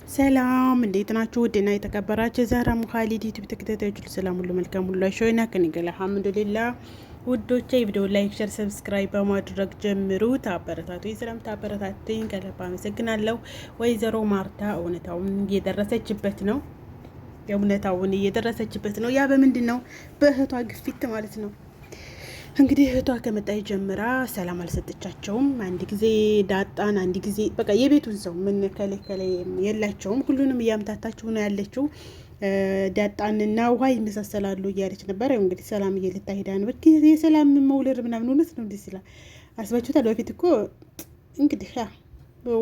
ሰላም እንዴት ናችሁ? ውድና የተከበራችሁ የዛህራ ሙኻሊድ ዩቲዩብ ተከታታዮች ሰላም ሁሉ መልካም ሁሉ አይሾይና ከኒገላ አልሐምዱሊላህ። ውዶቼ ቪዲዮ ላይክ፣ ሼር፣ ሰብስክራይብ በማድረግ ጀምሩት። አበረታቱ የሰላም ታበረታቱኝ ከልብ አመሰግናለሁ። ወይዘሮ ማርታ እውነታውን እየደረሰችበት ነው። የእውነታውን እየደረሰችበት ነው። ያ በምንድን ነው? በእህቷ ግፊት ማለት ነው። እንግዲህ እህቷ ከመጣች ጀምራ ሰላም አልሰጠቻቸውም። አንድ ጊዜ ዳጣን፣ አንድ ጊዜ በቃ የቤቱን ሰው ምን ከላይ የላቸውም። ሁሉንም እያምታታችሁ ነው ያለችው። ዳጣንና ውሃ ይመሳሰላሉ እያለች ነበረ። እንግዲህ ሰላም እየልታሄዳ ነው። የሰላም መውለድ ምናምን እውነት ነው እንዲህ ሲላ አስባችሁታል? በፊት እኮ እንግዲህ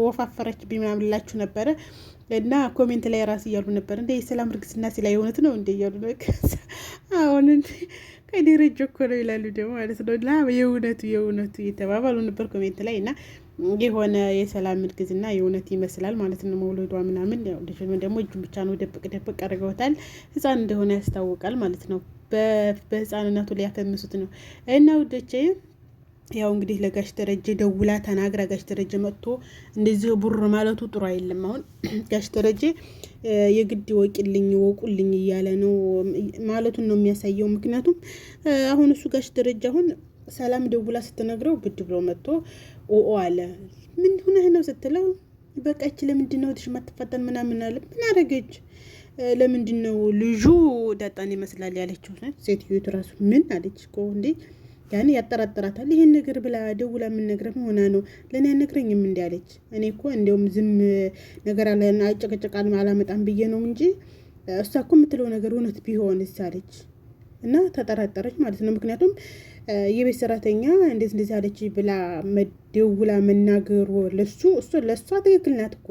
ወፋፈረች ምናምን ላችሁ ነበረ እና ኮሜንት ላይ ራስ እያሉ ነበር እንደ የሰላም እርግዝና ሲላ የእውነት ነው እንደ እያሉ ነው። አሁን ከደረጀ እኮ ነው ይላሉ ደግሞ ማለት ነው። እና የእውነቱ እየተባባሉ ነበር ኮሜንት ላይ እና የሆነ የሰላም እርግዝና የእውነት ይመስላል ማለት ነው መውለዷ ምናምን። ያው ልጅ ደግሞ እጁን ብቻ ነው ደብቅ አድርገውታል። ህፃን እንደሆነ ያስታውቃል ማለት ነው። በህፃንነቱ ሊያፈምሱት ነው እና ውዶቼ ያው እንግዲህ ለጋሽ ደረጀ ደውላ ተናግራ ጋሽ ደረጀ መጥቶ እንደዚህ ቡር ማለቱ ጥሩ አይደለም። አሁን ጋሽ ደረጀ የግድ ወቁልኝ እያለ ነው ማለቱን ነው የሚያሳየው። ምክንያቱም አሁን እሱ ጋሽ ደረጀ አሁን ሰላም ደውላ ስትነግረው ብድ ብሎ መጥቶ ኦኦ አለ። ምን ሆነህ ነው ስትለው በቃ እቺ ለምንድን ነው ትሽ ማትፈጠን ምናምን አለ። ምን አደረገች? ለምንድን ነው ልጁ ዳጣን ይመስላል ያለችው ሴትዮቱ ራሱ ምን አለች እኮ እንዴ ያኔ ያጠራጥራታል። ይሄን ነገር ብላ ደውላ ምን ነገር ሆና ነው ለኔ ያነግረኝም እንዴ አለች። እኔ እኮ እንደውም ዝም ነገር አለ አጨቀጨቃል አላመጣም ብዬ ነው እንጂ እሷ እኮ የምትለው ነገር እውነት ቢሆንስ አለች እና ተጠራጠረች ማለት ነው። ምክንያቱም የቤት ሰራተኛ እንደዚህ አለች ብላ ደውላ መናገሩ ለሷ ትክክል ናት እኮ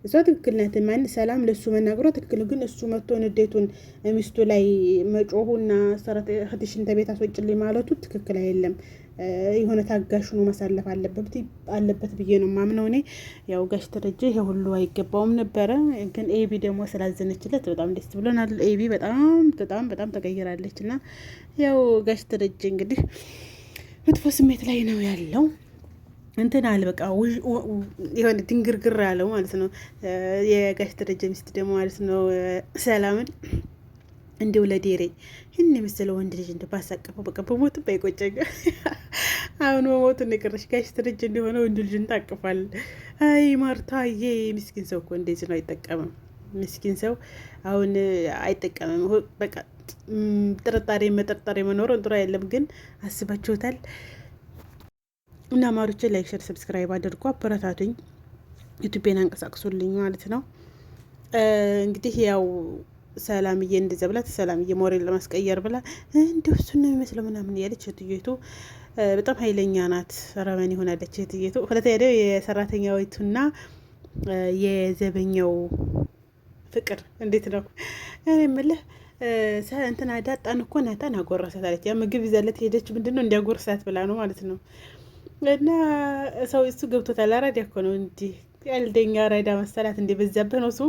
እሷ ትክክል ናት። ማን ሰላም ለሱ መናገሯ ትክክል፣ ግን እሱ መጥቶ ንዴቱን ሚስቱ ላይ መጮሁና ሰራተኛሽን ተቤት አስወጭልኝ ማለቱ ትክክል አይደለም። የሆነ ታጋሽ ነው ማሳለፍ አለበት ብዬ ነው ማምነው እኔ። ያው ጋሽ ደረጀ ይሄ ሁሉ አይገባውም ነበረ፣ ግን ኤቢ ደግሞ ስላዘነችለት በጣም ደስ ብሎናል። ኤቢ በጣም ተቀይራለች እና ያው ጋሽ ደረጀ እንግዲህ መጥፎ ስሜት ላይ ነው ያለው። እንትን አለ በቃ የሆነ ድንግርግር ያለው ማለት ነው። የጋሽ ደረጀ ሚስት ደግሞ ማለት ነው ሰላምን እንዲው ለዴሬ ይህን የመሰለ ወንድ ልጅ እንደ ባሳቀፈው በቃ በሞት ባይቆጨኝ። አሁን በሞት እንደቀረሽ ጋሽ ደረጀ እንደሆነ ወንድ ልጅ እንታቅፋል። አይ ማርታዬ፣ ምስኪን ሰው እኮ እንደዚህ ነው አይጠቀምም። ምስኪን ሰው አሁን አይጠቀምም። በቃ መጠርጣሪ መኖሩን ጥሩ አይደለም፣ ግን አስባችሁታል? እና ማሮቼ ላይክ፣ ሼር፣ ሰብስክራይብ አድርጉ፣ አበረታቱኝ፣ ዩቲዩብን አንቀሳቅሱልኝ ማለት ነው። እንግዲህ ያው ሰላምዬ እንደዛ ብላ ሰላምዬ ሞሬል ለማስቀየር ብላ እንደው እሱን ነው የሚመስለው ምናምን ያለች እህትዬቱ በጣም ኃይለኛ ናት። ረመን ሆናለች እህትዬቱ። ሁለተኛ ደግሞ የሰራተኛዊቱና የዘበኛው ፍቅር እንዴት ነው እኔ የምልህ እንትና ዳጣን እኮ ናታን አጎረሳት አለች። ያ ምግብ ይዛለት ሄደች። ምንድነው እንዲያጎርሳት ብላ ነው ማለት ነው። እና ሰው እሱ ገብቶታል። አራዳ እኮ ነው እንዲህ ቀልደኛ አራዳ መሰላት እንደ በዛብህ ነው እሱ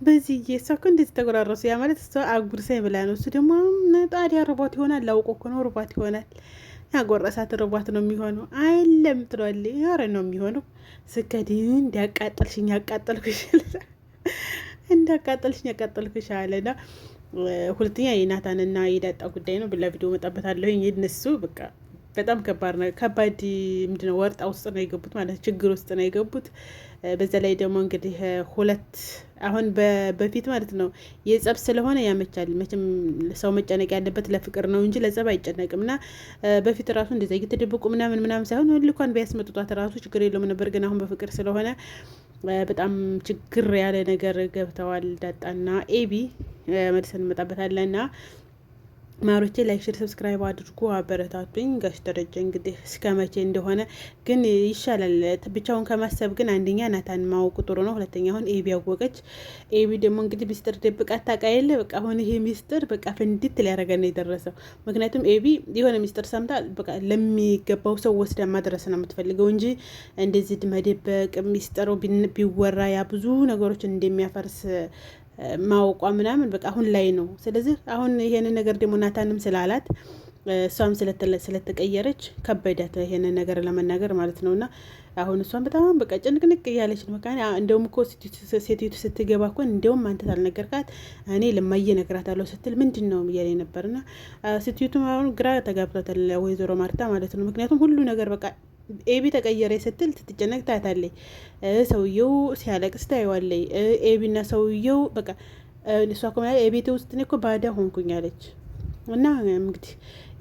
በዚህ እሷ እኮ እንደዚህ ተጎራረሱ። ያ ማለት እሷ አጉርሳኝ ብላ ነው። እሱ ደግሞ ጣዲያ ርቧት ይሆናል። ላውቆ እኮ ነው ርቧት ይሆናል። ያጎረሳት ርቧት ነው የሚሆነው። አይለም ትለዋለች። ኧረ ነው የሚሆነው። ስከዲ እንዲያቃጠልሽኝ ያቃጠልኩሽ አለና ሁለተኛ የናታንና የዳጣ ጉዳይ ነው። ብላ ቪዲዮ መጣበታለሁ። እነሱ በቃ በጣም ከባድ ምንድነው ወርጣ ውስጥ ነው የገቡት ማለት ችግር ውስጥ ነው የገቡት። በዛ ላይ ደግሞ እንግዲህ አሁን በፊት ማለት ነው የጸብ ስለሆነ ያመቻል። መቼም ሰው መጨነቅ ያለበት ለፍቅር ነው እንጂ ለጸብ አይጨነቅም። እና በፊት ራሱ እንደዛ እየተደበቁ ምናምን ሳይሆን ልኳን ቢያስመጡቷት ራሱ ችግር የለውም ነበር። ግን አሁን በፍቅር ስለሆነ በጣም ችግር ያለ ነገር ገብተዋል ዳጣና ኤቢ። መልሰን እንመጣበታለንና ማሮቼ ላይክ፣ ሼር፣ ሰብስክራይብ አድርጉ፣ አበረታቱኝ። ጋሽ ደረጀ እንግዲህ እስከ መቼ እንደሆነ ግን ይሻላል ብቻውን ከማሰብ። ግን አንደኛ ናታን ማወቁ ጥሩ ነው። ሁለተኛ አሁን ኤቢ ያወቀች። ኤቢ ደግሞ እንግዲህ ሚስጥር ደብቃ ታውቃየለ። በቃ አሁን ይሄ ሚስጥር በቃ ፍንድት ሊያደርገን ነው የደረሰው። ምክንያቱም ኤቢ የሆነ ሚስጥር ሰምታ በቃ ለሚገባው ሰው ወስዳ ማድረስ ነው የምትፈልገው እንጂ እንደዚህ መደበቅ ሚስጥሩ ቢወራ ያ ብዙ ነገሮችን እንደሚያፈርስ ማወቋ ምናምን በቃ አሁን ላይ ነው። ስለዚህ አሁን ይሄንን ነገር ደግሞ ናታንም ስላላት እሷም ስለተቀየረች ከበዳት ይሄንን ነገር ለመናገር ማለት ነው። እና አሁን እሷን በጣም በቃ ጭንቅንቅ እያለች ነው። በቃ እንደውም እኮ ሴቲቱ ስትገባ እኮ እንደውም አንተ ታልነገርካት እኔ ለማየ እነግራታለሁ ስትል ምንድን ነው እያለኝ ነበር። እና ሴቲቱም አሁን ግራ ተጋብቷታል ወይዘሮ ማርታ ማለት ነው። ምክንያቱም ሁሉ ነገር በቃ ኤቢ ተቀየረ ስትል ትትጨነቅ ታያታለች። ሰውየው ሲያለቅስ ታየዋለች። ኤቢና ሰውየው በቃ እሷ እኮ የቤቴ ውስጥ እኔ እኮ ባዳ ሆንኩኝ አለች። እና እንግዲህ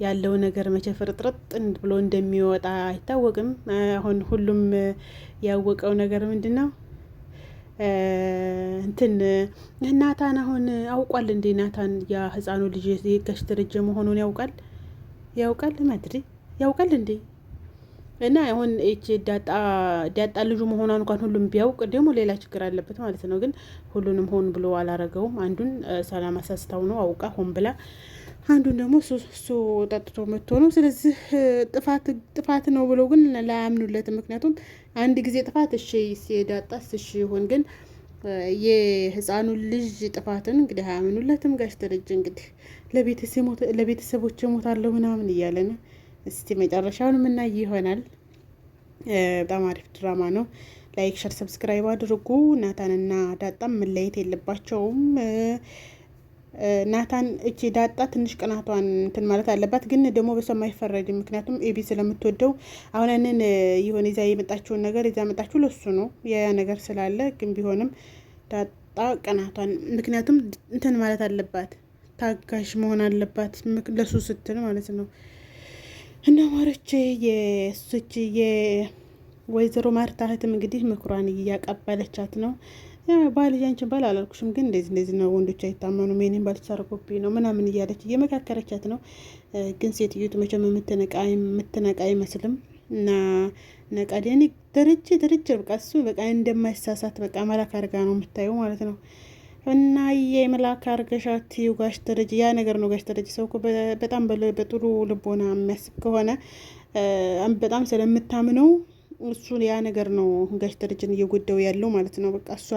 ያለው ነገር መቼ ፍርጥርጥ ብሎ እንደሚወጣ አይታወቅም። አሁን ሁሉም ያወቀው ነገር ምንድን ነው? እንትን ናታን አሁን አውቋል እንዴ? ናታን ያ ህፃኑ ልጅ ጋሽ ደረጀ መሆኑን ያውቃል ማድሪ ያውቃል እንዴ? እና አሁን እቺ ዳጣ ልጁ መሆኗን እንኳን ሁሉም ቢያውቅ ደግሞ ሌላ ችግር አለበት ማለት ነው። ግን ሁሉንም ሆን ብሎ አላረገውም። አንዱን ሰላም አሳስታው ነው አውቃ ሆን ብላ፣ አንዱን ደግሞ እሱ ጠጥቶ መጥቶ ነው። ስለዚህ ጥፋት ነው ብሎ ግን ላያምኑለት። ምክንያቱም አንድ ጊዜ ጥፋት እሺ ዳጣስ እሺ ይሁን፣ ግን የህፃኑ ልጅ ጥፋትን እንግዲህ አያምኑለትም። ጋሽ ደረጀ እንግዲህ ለቤተሰቦች ሞታለሁ ምናምን እያለ ነው። እስቲ መጨረሻውን የምናይ ይሆናል። በጣም አሪፍ ድራማ ነው። ላይክ፣ ሸር፣ ሰብስክራይብ አድርጉ። ናታንና ዳጣም መለየት የለባቸውም። ናታን እቺ ዳጣ ትንሽ ቅናቷን እንትን ማለት አለባት፣ ግን ደግሞ በሷ አይፈረድም። ምክንያቱም ኤቢ ስለምትወደው አሁን ያንን የሆነ ይዛ የመጣችውን ነገር ይዛ መጣችሁ ለሱ ነው ያ ነገር ስላለ፣ ግን ቢሆንም ዳጣ ቅናቷን ምክንያቱም እንትን ማለት አለባት፣ ታጋሽ መሆን አለባት ለሱ ስትል ማለት ነው። እና ማረች የሱች የወይዘሮ ማርታ እህትም እንግዲህ ምክሯን እያቀበለቻት ነው። ባል ያንቺን ባል አላልኩሽም፣ ግን እንደዚህ ነው ወንዶች አይታመኑም፣ የኔን ባል ተሰርቆብኝ ነው ምናምን እያለች እየመካከረቻት ነው። ግን ሴትዮቱ መቼም የምትነቃ አይመስልም። እና ነቃዴኒ ደረጀ በቃ እሱ በቃ እንደማይሳሳት በቃ መላክ አድርጋ ነው የምታየው ማለት ነው። እና የመላክ አርገሻት ጋሽ ደረጀ ያ ነገር ነው። ጋሽ ደረጀ ሰው እኮ በጣም በጥሩ ልቦና የሚያስብ ከሆነ በጣም ስለምታምነው እሱን ያ ነገር ነው ጋሽ ደረጀን እየጎዳው ያለው ማለት ነው። በቃ እሷ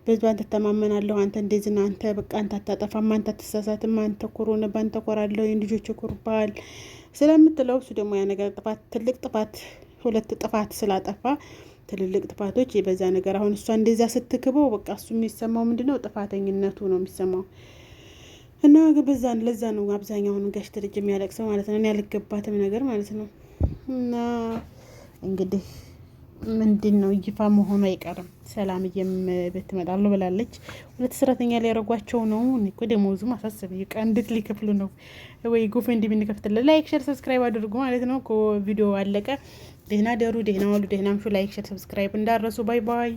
በአንተ ተማመናለሁ፣ አንተ እንደዚህ ነው፣ አንተ በቃ አንተ አታጠፋም፣ አንተ አትሳሳትም፣ አንተ ኮሮነ ባንተ ኮራለሁ፣ ልጆች ኮርባል ስለምትለው እሱ ደግሞ ያ ነገር ጥፋት ትልቅ ጥፋት 2 ጥፋት ስላጠፋ ትልልቅ ጥፋቶች የበዛ ነገር አሁን እሷ እንደዛ ስትክበው በቃ እሱ የሚሰማው ምንድነው ጥፋተኝነቱ ነው የሚሰማው። እና ለዛ ነው አብዛኛውን ጋሽ ደረጀ የሚያለቅሰው ማለት ነው። ያልገባትም ነገር ማለት ነው። እና እንግዲህ ምንድን ነው ይፋ መሆኑ አይቀርም። ሰላምዬም ቤት እመጣለሁ ብላለች። 2 ሰራተኛ ላይ ያረጓቸው ነው። እኮ ደሞዙ ማሳሰብ እንዴት ሊከፍሉ ነው? ወይ ጉፍ እንደምንከፍትለ ላይክ፣ ሼር፣ ሰብስክራይብ አድርጉ ማለት ነው። ቪዲዮ አለቀ። ደህና ደሩ፣ ደህና ዋሉ፣ ደህና ምሹ። ላይክ፣ ሼር፣ ሰብስክራይብ እንዳረሱ። ባይ ባይ።